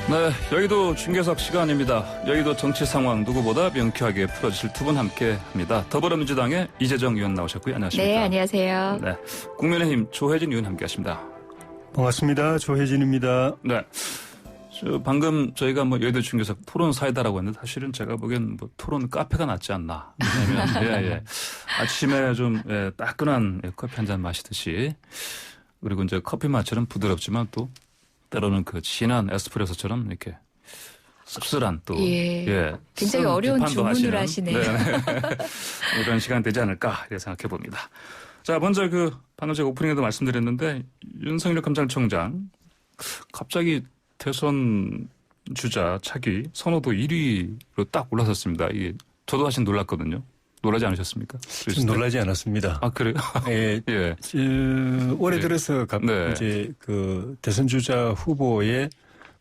네, 여의도 중계석 시간입니다. 여의도 정치 상황 누구보다 명쾌하게 풀어주실 두 분 함께합니다. 더불어민주당의 이재정 의원 나오셨고요. 안녕하십니까? 네, 안녕하세요. 네, 국민의힘 조혜진 의원 함께하십니다. 반갑습니다. 조혜진입니다. 네, 방금 저희가 여의도 중계석 토론 사이다라고 했는데 사실은 제가 보기엔 토론 카페가 낫지 않나. 왜냐하면 아침에 좀 따끈한 커피 한 잔 마시듯이 그리고 이제 커피 맛처럼 부드럽지만 또 때로는 그 진한 에스프레소처럼 이렇게 씁쓸한 또 굉장히 어려운 주문을 하시네요. 이런 시간 되지 않을까 이렇게 생각해 봅니다. 자, 먼저 방금 제가 오프닝에도 말씀드렸는데 윤석열 검찰총장 갑자기 대선 주자 차기 선호도 1위로 딱 올라섰습니다. 이게 저도 사실 놀랐거든요. 놀라지 않으셨습니까? 놀라지 않았습니다. 아, 그래요? 예. 올해 들어서 이제 대선 주자 후보에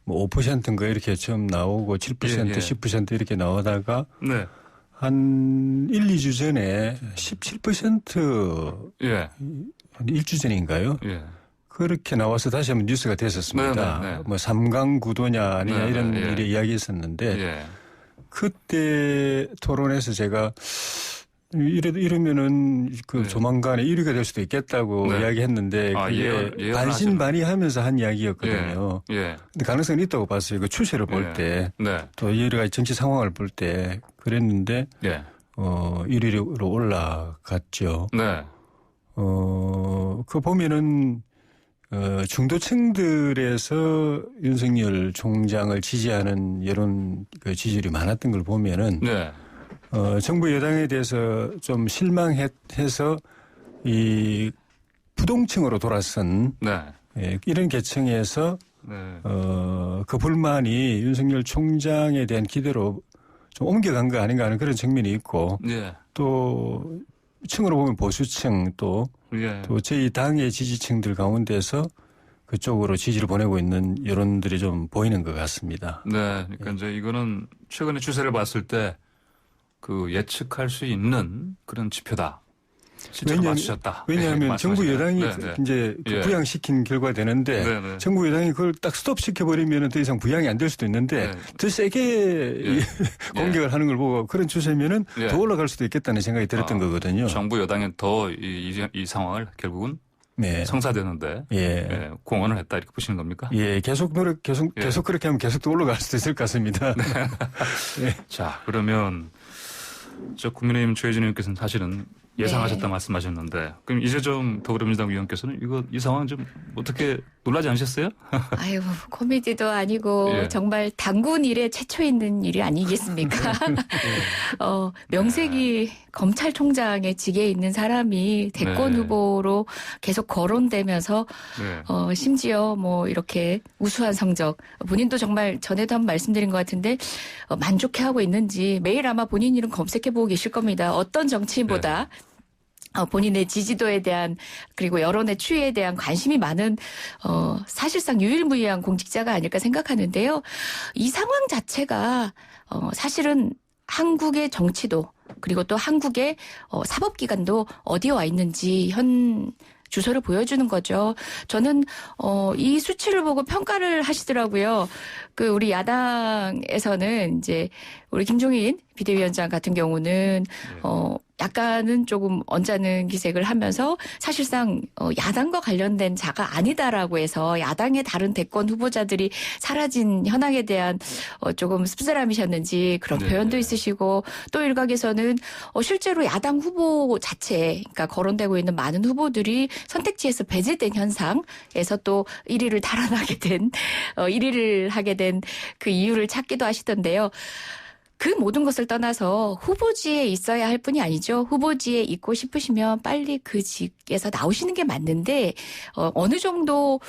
5%인가 이렇게 처음 나오고 7%, 10% 이렇게 나오다가 한 1, 2주 전에 17% 한 1주 전인가요? 그렇게 나와서 다시 한번 뉴스가 됐었습니다. 삼강 구도냐 아니냐 이런 일이 이야기했었는데 그때 토론에서 제가 이러면은 조만간에 1위가 될 수도 있겠다고 이야기했는데 그게 반신반의하면서 한 이야기였거든요. 근데 가능성이 있다고 봤어요. 그 추세를 볼 때 또 여러 가지 정치 상황을 볼 때 그랬는데 1위로 올라갔죠. 그 보면은 중도층들에서 윤석열 총장을 지지하는 여론 지지율이 많았던 걸 보면은 정부 여당에 대해서 좀 실망해서 이 부동층으로 돌아선 이런 계층에서 그 불만이 윤석열 총장에 대한 기대로 좀 옮겨간 거 아닌가 하는 그런 측면이 있고 또 층으로 보면 보수층 또 저희 당의 지지층들 가운데서 그쪽으로 지지를 보내고 있는 여론들이 좀 보이는 것 같습니다. 네, 그러니까 이제 이거는 최근의 추세를 봤을 때 예측할 수 있는 그런 지표다. 왜냐하면 정부 여당이 이제 부양시킨 결과 되는데 정부 여당이 그걸 딱 스톱시켜버리면 더 이상 부양이 안 될 수도 있는데 더 세게 공격을 하는 걸 보고 그런 추세면은 더 올라갈 수도 있겠다는 생각이 들었던 거거든요. 정부 여당이 더 이 상황을 결국은 성사되는데 공헌을 했다 이렇게 보시는 겁니까? 계속 그렇게 하면 계속 더 올라갈 수도 있을 것 같습니다. 자, 그러면 국민의힘 조혜진 의원께서는 사실은 예상하셨다 말씀하셨는데 그럼 이재정 더불어민주당 의원께서는 이 상황 좀 어떻게 놀라지 않으셨어요? 아유, 코미디도 아니고 정말 당군 일에 최초 있는 일이 아니겠습니까? 명색이 검찰총장의 직에 있는 사람이 대권 후보로 계속 거론되면서 심지어 이렇게 우수한 성적 본인도 정말 전에도 한번 말씀드린 것 같은데 만족해하고 있는지 매일 아마 본인 이름 검색해보고 계실 겁니다. 어떤 정치인보다 본인의 지지도에 대한 그리고 여론의 추이에 대한 관심이 많은 사실상 유일무이한 공직자가 아닐까 생각하는데요. 이 상황 자체가 사실은 한국의 정치도 그리고 또 한국의 사법기관도 어디에 와 있는지 현 주소를 보여주는 거죠. 저는 이 수치를 보고 평가를 하시더라고요. 우리 야당에서는 이제 우리 김종인 비대위원장 같은 경우는 약간은 조금 언짢은 기색을 하면서 사실상 야당과 관련된 자가 아니다라고 해서 야당의 다른 대권 후보자들이 사라진 현황에 대한 조금 씁쓸함이셨는지 그런 표현도 있으시고 또 일각에서는 실제로 야당 후보 자체 그러니까 거론되고 있는 많은 후보들이 선택지에서 배제된 현상에서 또 1위를 달아나게 된 1위를 하게 된 그 이유를 찾기도 하시던데요. 그 모든 것을 떠나서 후보지에 있어야 할 뿐이 아니죠. 후보지에 있고 싶으시면 빨리 그 직에서 나오시는 게 맞는데 어느 정도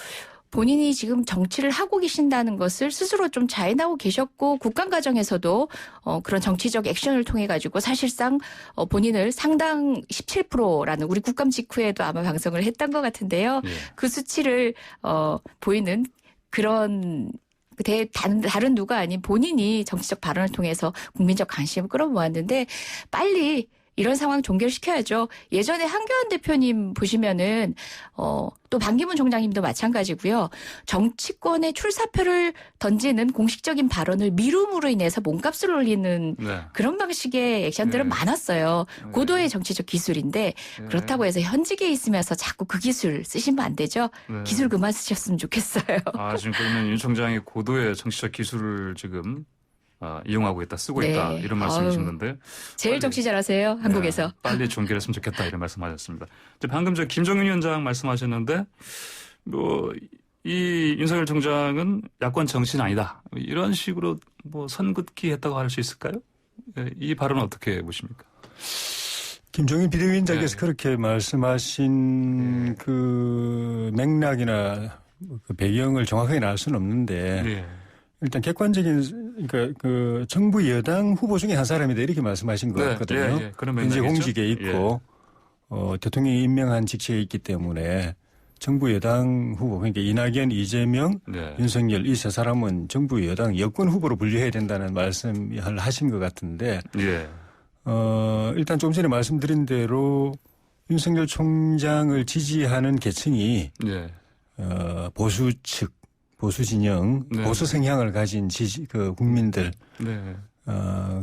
본인이 지금 정치를 하고 계신다는 것을 스스로 좀 자인하고 계셨고 국감 과정에서도 그런 정치적 액션을 통해 가지고 사실상 본인을 상당 17%라는 우리 국감 직후에도 아마 방송을 했던 것 같은데요. 그 수치를 보이는 그런 다른 누가 아닌 본인이 정치적 발언을 통해서 국민적 관심을 끌어모았는데 빨리 이런 상황 종결시켜야죠. 예전에 한교안 대표님 보시면은 또 반기문 총장님도 마찬가지고요. 정치권의 출사표를 던지는 공식적인 발언을 미룸으로 인해서 몸값을 올리는 네. 그런 방식의 액션들은 네. 많았어요. 네. 고도의 정치적 기술인데 네. 그렇다고 해서 현직에 있으면서 자꾸 그 기술 쓰시면 안 되죠. 네. 기술 그만 쓰셨으면 좋겠어요. 지금 그러면 윤 총장이 고도의 정치적 기술을 지금 이용하고 있다, 쓰고 네. 있다 이런 말씀이신 건데 제일 정치 잘하세요. 한국에서. 네, 빨리 종결했으면 좋겠다 이런 말씀하셨습니다. 방금 김종인 위원장 말씀하셨는데 이 윤석열 총장은 야권 정치는 아니다 이런 식으로 선긋기 했다고 할 수 있을까요? 이 발언은 어떻게 보십니까? 김종인 비대위원장께서 그렇게 말씀하신 그 맥락이나 그 배경을 정확하게 알 수는 없는데 일단 객관적인 그러니까 그 정부 여당 후보 중에 한 사람이다 이렇게 말씀하신 것 같거든요. 현재 공직에 있고 대통령이 임명한 직책에 있기 때문에 정부 여당 후보 그러니까 이낙연, 이재명, 윤석열 이 세 사람은 정부 여당 여권 후보로 분류해야 된다는 말씀을 하신 것 같은데 일단 좀 전에 말씀드린 대로 윤석열 총장을 지지하는 계층이 보수 측 보수 진영, 보수 성향을 가진 국민들,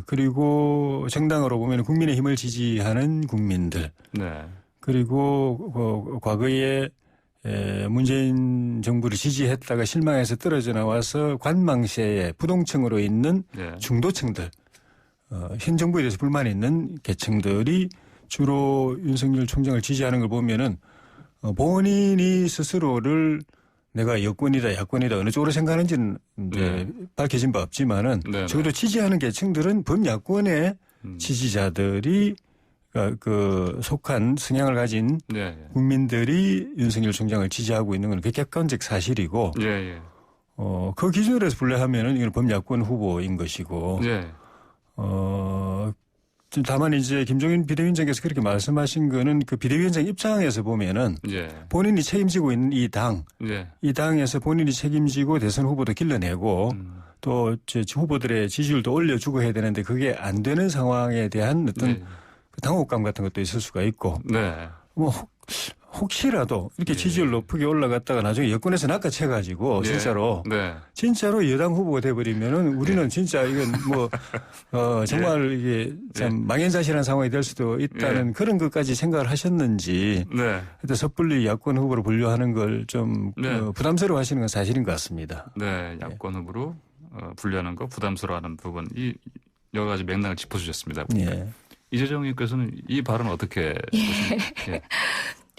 그리고 정당으로 보면 국민의힘을 지지하는 국민들, 그리고 과거에 문재인 정부를 지지했다가 실망해서 떨어져 나와서 관망세에 부동층으로 있는 중도층들, 현 정부에 대해서 불만이 있는 계층들이 주로 윤석열 총장을 지지하는 걸 보면은 본인이 스스로를 내가 여권이다 야권이다 어느 쪽으로 생각하는지는 밝혀진 바 없지만은 적어도 지지하는 계층들은 범야권의 지지자들이 그 속한 성향을 가진 국민들이 윤석열 총장을 지지하고 있는 건 객관적 사실이고 그 기준으로 해서 분류하면은 이건 범야권 후보인 것이고 다만 이제 김종인 비대위원장께서 그렇게 말씀하신 거는 그 비대위원장 입장에서 보면은 본인이 책임지고 있는 이 당에서 본인이 책임지고 대선 후보도 길러내고 또 후보들의 지지율도 올려주고 해야 되는데 그게 안 되는 상황에 대한 어떤 당혹감 같은 것도 있을 수가 있고 혹시라도 이렇게 지지율 높게 올라갔다가 나중에 여권에서 낚아채가지고 진짜로 여당 후보가 돼버리면은 우리는 진짜 이건 정말 이게 참 망연자실한 상황이 될 수도 있다는 그런 것까지 생각을 하셨는지 하여튼 섣불리 야권 후보로 분류하는 걸 좀 부담스러워 하시는 건 사실인 것 같습니다. 야권 후보로 분류하는 거 부담스러워하는 부분 이 여러 가지 맥락을 짚어주셨습니다. 이재정 의원께서는 이 발언 어떻게 보십니까?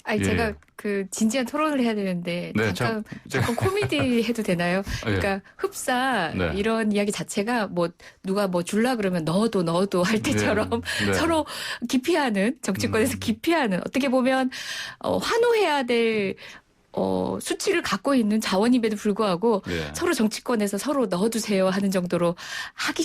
제가 그 진지한 토론을 해야 되는데 잠깐 코미디 해도 되나요? 그러니까 흡사 이런 이야기 자체가 누가 줄라 그러면 넣어도 할 때처럼 서로 기피하는 정치권에서 기피하는 어떻게 보면 환호해야 될 수치를 갖고 있는 자원임에도 불구하고 서로 정치권에서 서로 넣어두세요 하는 정도로 갖기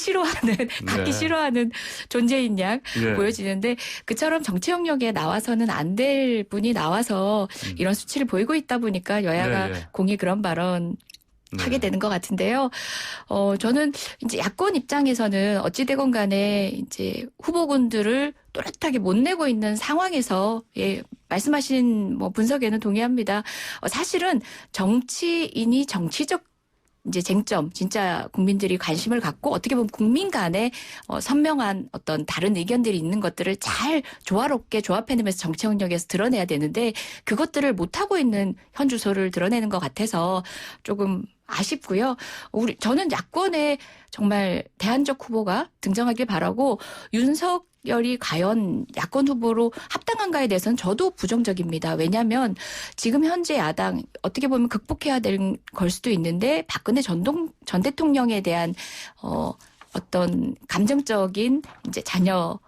싫어하는 존재인 양 보여지는데 그처럼 정치 영역에 나와서는 안 될 분이 나와서 이런 수치를 보이고 있다 보니까 여야가 공히 그런 발언 하게 되는 것 같은데요. 저는 이제 야권 입장에서는 어찌되건 간에 이제 후보군들을 또렷하게 못 내고 있는 상황에서 말씀하신 분석에는 동의합니다. 사실은 정치인이 정치적 이제 쟁점, 진짜 국민들이 관심을 갖고 어떻게 보면 국민 간에 선명한 어떤 다른 의견들이 있는 것들을 잘 조화롭게 조합해내면서 정치 영역에서 드러내야 되는데 그것들을 못하고 있는 현 주소를 드러내는 것 같아서 조금 아쉽고요. 저는 야권에 정말 대안적 후보가 등장하길 바라고 윤석열이 과연 야권 후보로 합당한가에 대해서는 저도 부정적입니다. 왜냐하면 지금 현재 야당 어떻게 보면 극복해야 될 걸 수도 있는데 박근혜 전 대통령에 대한 어떤 감정적인 이제 자녀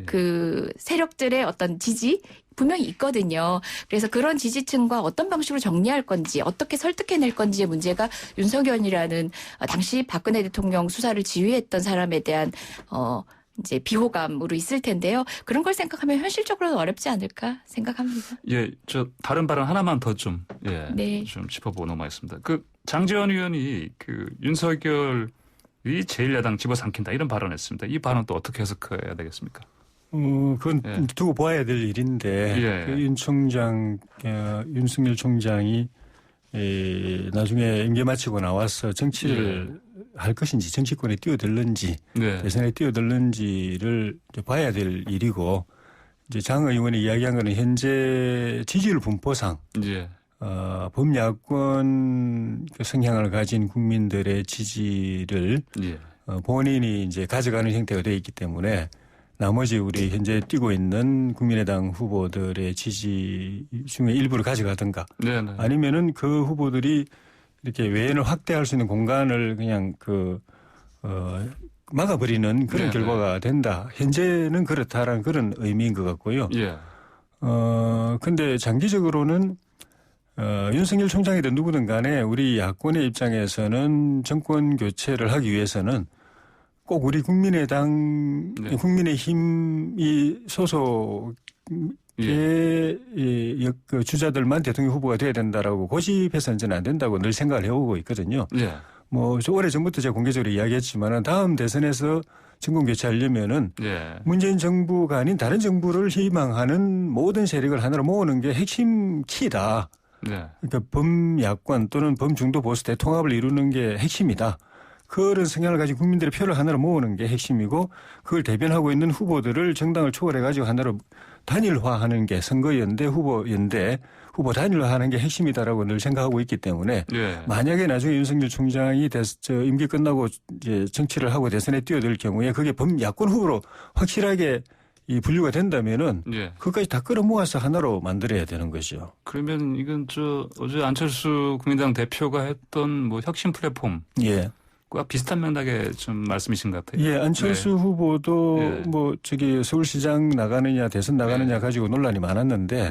그 세력들의 어떤 지지 분명히 있거든요. 그래서 그런 지지층과 어떤 방식으로 정리할 건지 어떻게 설득해낼 건지의 문제가 윤석열이라는 당시 박근혜 대통령 수사를 지휘했던 사람에 대한 이제 비호감으로 있을 텐데요. 그런 걸 생각하면 현실적으로는 어렵지 않을까 생각합니다. 저 다른 발언 하나만 더 좀 좀 짚어보고 넘어가겠습니다. 그 장제원 의원이 그 윤석열이 제1야당 집어삼킨다 이런 발언했습니다. 이 발언 또 어떻게 해석해야 되겠습니까? 그건 예. 두고 봐야 될 일인데 예. 그 윤석열 총장이 나중에 임기 마치고 나와서 정치를 할 것인지 정치권에 뛰어들는지 대선에 뛰어들는지를 봐야 될 일이고 이제 장 의원이 이야기한 거는 현재 지지율 분포상 범야권 성향을 가진 국민들의 지지를 본인이 이제 가져가는 형태가 되어 있기 때문에 나머지 우리 현재 뛰고 있는 국민의당 후보들의 지지 중에 일부를 가져가든가 아니면은 그 후보들이 이렇게 외연을 확대할 수 있는 공간을 그냥 막아버리는 그런 결과가 된다. 현재는 그렇다라는 그런 의미인 것 같고요. 근데 장기적으로는 윤석열 총장이든 누구든 간에 우리 야권의 입장에서는 정권 교체를 하기 위해서는 꼭 우리 국민의당, 국민의힘이 소속의 그 주자들만 대통령 후보가 돼야 된다라고 고집해서는 저는 안 된다고 늘 생각을 해오고 있거든요. 뭐 오래전부터 제가 공개적으로 이야기했지만은 다음 대선에서 정권 교체하려면은 문재인 정부가 아닌 다른 정부를 희망하는 모든 세력을 하나로 모으는 게 핵심 키다. 그러니까 범야권 또는 범중도 보수 대통합을 이루는 게 핵심이다. 그런 성향을 가진 국민들의 표를 하나로 모으는 게 핵심이고 그걸 대변하고 있는 후보들을 정당을 초월해가지고 하나로 단일화하는 게 선거연대 후보 단일화하는 게 핵심이다라고 늘 생각하고 있기 때문에 만약에 나중에 윤석열 총장이 임기 끝나고 이제 정치를 하고 대선에 뛰어들 경우에 그게 범야권 후보로 확실하게 이 분류가 된다면은 그것까지 다 끌어모아서 하나로 만들어야 되는 거죠. 그러면 이건 어제 안철수 국민당 대표가 했던 뭐 혁신 플랫폼. 과 비슷한 맥락의 좀 말씀이신 것 같아요. 안철수 후보도 서울시장 나가느냐 대선 나가느냐 가지고 논란이 많았는데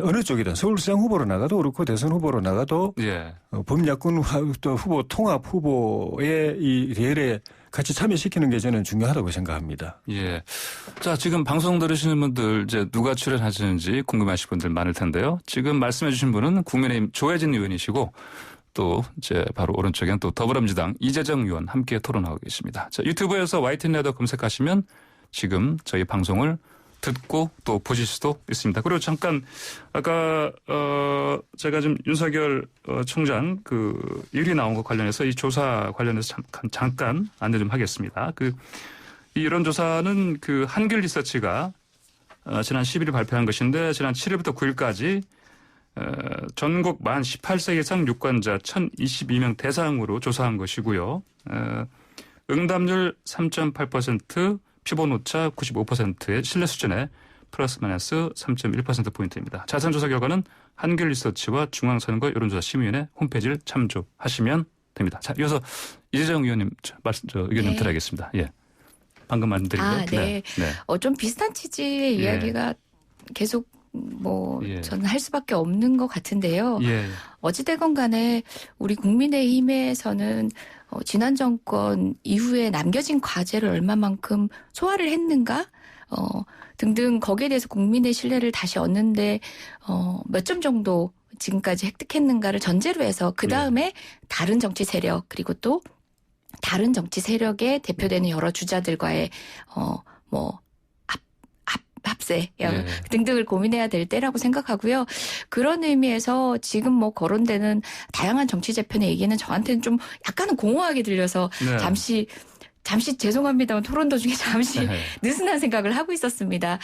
어느 쪽이든 서울시장 후보로 나가도 그렇고 대선 후보로 나가도 범야권 후보 통합 후보의 이 대열에 같이 참여시키는 게 저는 중요하다고 생각합니다. 자, 지금 방송 들으시는 분들 이제 누가 출연하시는지 궁금하신 분들 많을 텐데요. 지금 말씀해 주신 분은 국민의힘 조혜진 의원이시고 또 이제 바로 오른쪽에는 또 더불어민주당 이재정 의원 함께 토론하고 계십니다. 자, 유튜브에서 YTN 레더 검색하시면 지금 저희 방송을 듣고 또 보실 수도 있습니다. 그리고 잠깐 아까 제가 좀 윤석열 총장 그 일이 나온 것 관련해서 이 조사 관련해서 잠깐 안내 좀 하겠습니다. 이 여론조사는 그 한길 리서치가 지난 10일 발표한 것인데 지난 7일부터 9일까지 전국 만 18세 이상 유권자 1,022명 대상으로 조사한 것이고요. 응답률 3.8%, 표본 오차 95%의 신뢰 수준에 플러스 마이너스 3.1%포인트입니다. 자세한 조사 결과는 한길 리서치와 중앙선거 여론조사 심의위원회 홈페이지를 참조하시면 됩니다. 자, 이어서 이재정 의원님 의견 좀 드려야겠습니다. 방금 말씀드린 거. 좀 비슷한 취지의 이야기가 계속 저는 할 수밖에 없는 것 같은데요. 어찌되건 간에 우리 국민의힘에서는 지난 정권 이후에 남겨진 과제를 얼마만큼 소화를 했는가 등등 거기에 대해서 국민의 신뢰를 다시 얻는데 몇 점 정도 지금까지 획득했는가를 전제로 해서 그다음에 다른 정치 세력 그리고 또 다른 정치 세력에 대표되는 여러 주자들과의 합세 등등을 고민해야 될 때라고 생각하고요. 그런 의미에서 지금 거론되는 다양한 정치 재편의 얘기는 저한테는 좀 약간은 공허하게 들려서 잠시 죄송합니다만 토론 도중에 잠시 느슨한 생각을 하고 있었습니다.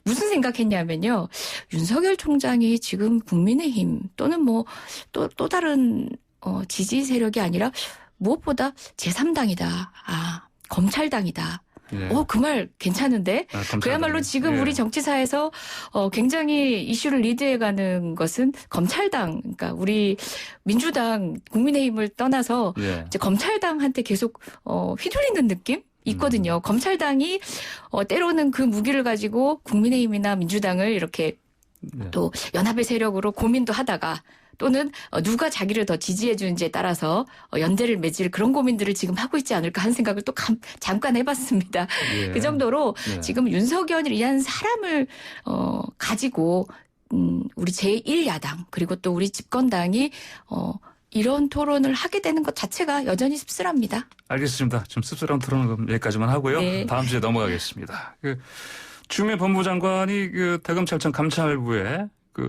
무슨 생각했냐면요. 윤석열 총장이 지금 국민의힘 또는 또 다른 지지 세력이 아니라 무엇보다 제3당이다. 검찰당이다. 그 말 괜찮은데? 그야말로 지금 우리 정치사에서 굉장히 이슈를 리드해가는 것은 검찰당, 그러니까 우리 민주당, 국민의힘을 떠나서 이제 검찰당한테 계속 휘둘리는 느낌? 있거든요. 검찰당이 때로는 그 무기를 가지고 국민의힘이나 민주당을 이렇게 또 연합의 세력으로 고민도 하다가 또는 누가 자기를 더 지지해 주는지에 따라서 연대를 맺을 그런 고민들을 지금 하고 있지 않을까 하는 생각을 또 잠깐 해봤습니다. 그 정도로 지금 윤석열이라는 사람을 우리 제1야당 그리고 또 우리 집권당이 이런 토론을 하게 되는 것 자체가 여전히 씁쓸합니다. 알겠습니다. 좀 씁쓸한 토론은 여기까지만 하고요. 네. 다음 주에 넘어가겠습니다. 추미애 법무장관이 대검찰청 감찰부에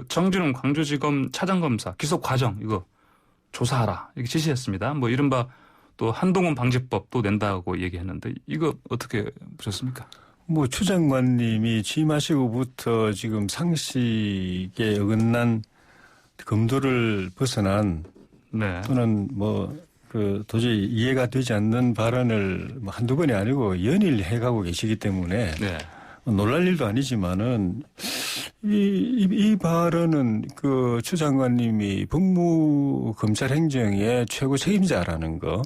정진웅 광주지검 차장검사 기소 과정 이거 조사하라 이렇게 지시했습니다. 뭐 이른바 또 한동훈 방지법도 낸다고 얘기했는데 이거 어떻게 보셨습니까? 뭐 추 장관님이 취임하시고부터 지금 상식에 어긋난 검도를 벗어난 네. 또는 도저히 이해가 되지 않는 발언을 한두 번이 아니고 연일 해가고 계시기 때문에 네. 놀랄 일도 아니지만은 이 발언은 추 장관님이 법무 검찰 행정의 최고 책임자라는 거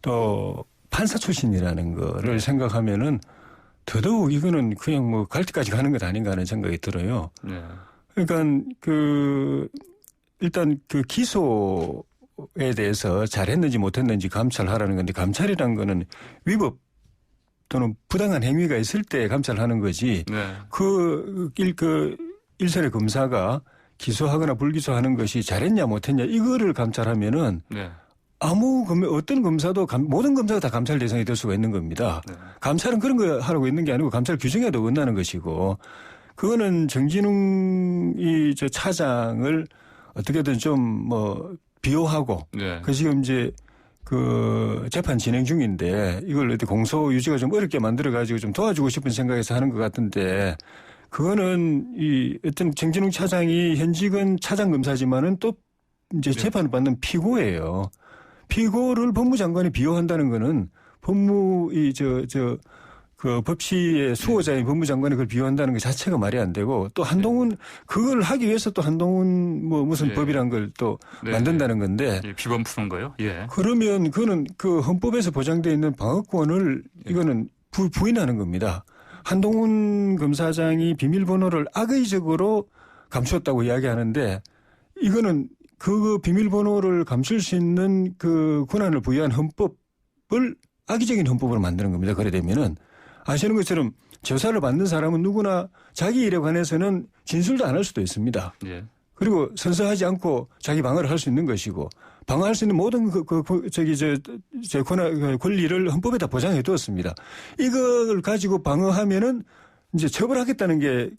또 판사 출신이라는 거를 생각하면은 더더욱 이거는 그냥 갈 때까지 가는 것 아닌가 하는 생각이 들어요. 네. 그러니까 일단 기소에 대해서 잘했는지 못했는지 감찰하라는 건데 감찰이란 거는 위법 또는 부당한 행위가 있을 때 감찰하는 거지. 네. 일선의 검사가 기소하거나 불기소하는 것이 잘했냐 못했냐 이거를 감찰하면은 네. 어떤 검사도 모든 검사가 다 감찰 대상이 될 수가 있는 겁니다. 네. 감찰은 그런 거 하라고 있는 게 아니고 감찰 규정에도 어긋나는 것이고 그거는 정진웅 차장을 어떻게든 좀 비호하고 네. 지금 이제 재판 진행 중인데 이걸 어떻게 공소 유지가 좀 어렵게 만들어 가지고 좀 도와주고 싶은 생각에서 하는 것 같은데 그거는 어떤 정진웅 차장이 현직은 차장 검사지만은 또 이제 재판을 받는 피고예요. 피고를 법무장관이 비호한다는 거는 법치의 수호자인 법무장관이 그걸 비호한다는 것 자체가 말이 안 되고 또 한동훈 그걸 하기 위해서 또 한동훈 무슨 법이란 걸 또 만든다는 건데 비번 푸는 거요? 예. 그러면 그거는 헌법에서 보장되어 있는 방어권을 이거는 부인하는 겁니다. 한동훈 검사장이 비밀번호를 악의적으로 감추었다고 이야기하는데 이거는 그 비밀번호를 감출 수 있는 권한을 부여한 헌법을 악의적인 헌법으로 만드는 겁니다. 그래 되면은 아시는 것처럼 조사를 받는 사람은 누구나 자기 일에 관해서는 진술도 안 할 수도 있습니다. 예. 그리고 선서하지 않고 자기 방어를 할 수 있는 것이고 방어할 수 있는 모든 권리를 헌법에다 보장해 두었습니다. 이걸 가지고 방어하면은 이제 처벌하겠다는 게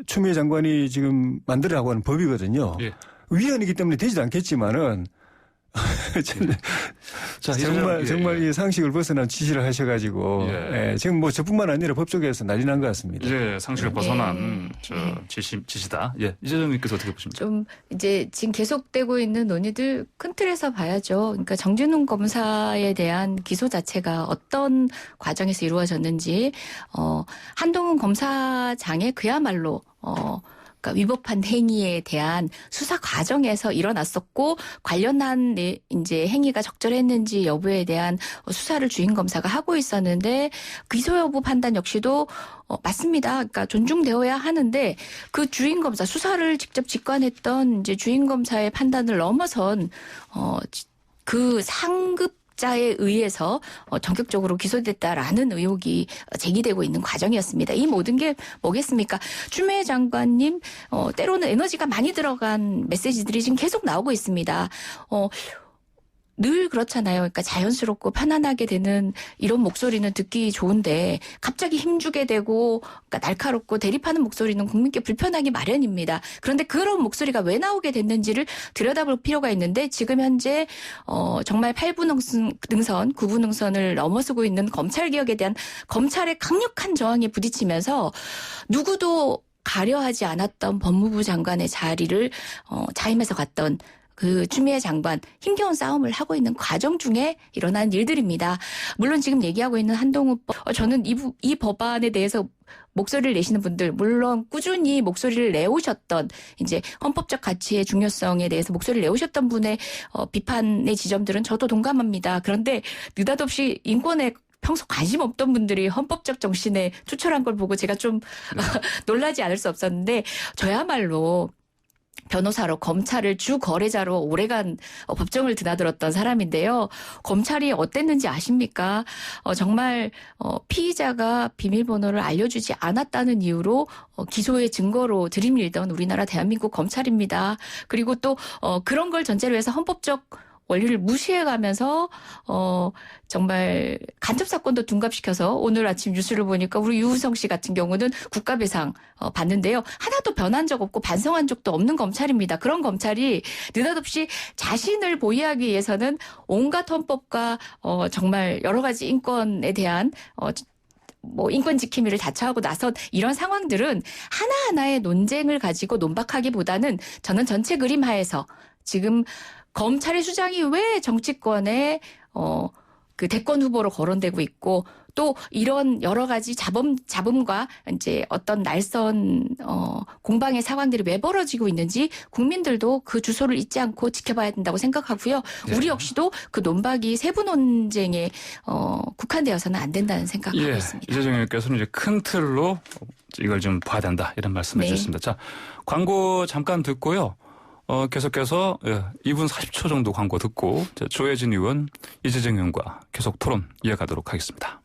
추미애 장관이 지금 만들라고 하는 법이거든요. 예. 위헌이기 때문에 되지도 않겠지만은 자, 정말 이 상식을 벗어난 지시를 하셔가지고 지금 저뿐만 아니라 법조계에서 난리 난 것 같습니다. 예, 상식을 벗어난 지시다. 예, 이재정님께서 어떻게 보십니까? 좀 이제 지금 계속되고 있는 논의들 큰 틀에서 봐야죠. 그러니까 정진웅 검사에 대한 기소 자체가 어떤 과정에서 이루어졌는지 한동훈 검사장의 그야말로 그러니까 위법한 행위에 대한 수사 과정에서 일어났었고 관련한 이제 행위가 적절했는지 여부에 대한 수사를 주임 검사가 하고 있었는데 기소 여부 판단 역시도 맞습니다. 그러니까 존중되어야 하는데 그 주임 검사 수사를 직접 직관했던 이제 주임 검사의 판단을 넘어선 그 상급 자에 의해서 전격적으로 기소됐다라는 의혹이 제기되고 있는 과정이었습니다. 이 모든 게 뭐겠습니까? 추미애 장관님 때로는 에너지가 많이 들어간 메시지들이 지금 계속 나오고 있습니다. 늘 그렇잖아요. 그러니까 자연스럽고 편안하게 되는 이런 목소리는 듣기 좋은데 갑자기 힘주게 되고 그러니까 날카롭고 대립하는 목소리는 국민께 불편하기 마련입니다. 그런데 그런 목소리가 왜 나오게 됐는지를 들여다볼 필요가 있는데 지금 현재 정말 8부 능선, 9부 능선을 넘어서고 있는 검찰개혁에 대한 검찰의 강력한 저항에 부딪히면서 누구도 가려하지 않았던 법무부 장관의 자리를 자임해서 갔던 그 추미애 장관 힘겨운 싸움을 하고 있는 과정 중에 일어난 일들입니다. 물론 지금 얘기하고 있는 한동훈법, 저는 이 법안에 대해서 목소리를 내시는 분들, 물론 꾸준히 목소리를 내오셨던 이제 헌법적 가치의 중요성에 대해서 목소리를 내오셨던 분의 비판의 지점들은 저도 동감합니다. 그런데 느닷없이 인권에 평소 관심 없던 분들이 헌법적 정신에 투철한 걸 보고 제가 좀 놀라지 않을 수 없었는데 저야말로 변호사로 검찰을 주 거래자로 오래간 법정을 드나들었던 사람인데요. 검찰이 어땠는지 아십니까? 정말 피의자가 비밀번호를 알려주지 않았다는 이유로 기소의 증거로 들이밀던 우리나라 대한민국 검찰입니다. 그리고 또 그런 걸 전제로 해서 헌법적 원리를 무시해가면서 정말 간첩 사건도 둔갑시켜서 오늘 아침 뉴스를 보니까 우리 유우성 씨 같은 경우는 국가배상 받는데요. 하나도 변한 적 없고 반성한 적도 없는 검찰입니다. 그런 검찰이 느닷없이 자신을 보호하기 위해서는 온갖 헌법과 정말 여러 가지 인권에 대한 인권 지킴이를 자처하고 나선 이런 상황들은 하나하나의 논쟁을 가지고 논박하기보다는 저는 전체 그림 하에서 지금 검찰의 수장이 왜 정치권에 그 대권 후보로 거론되고 있고 또 이런 여러 가지 잡음과 이제 어떤 날선 공방의 상황들이 왜 벌어지고 있는지 국민들도 그 주소를 잊지 않고 지켜봐야 된다고 생각하고요. 네. 우리 역시도 그 논박이 세부 논쟁에 국한되어서는 안 된다는 생각하고 있습니다. 이재정 의원께서는 이제 큰 틀로 이걸 좀 봐야 된다 이런 말씀해 주셨습니다. 자, 광고 잠깐 듣고요. 계속해서 2분 40초 정도 광고 듣고 조혜진 의원, 이재정 의원과 계속 토론 이어가도록 하겠습니다.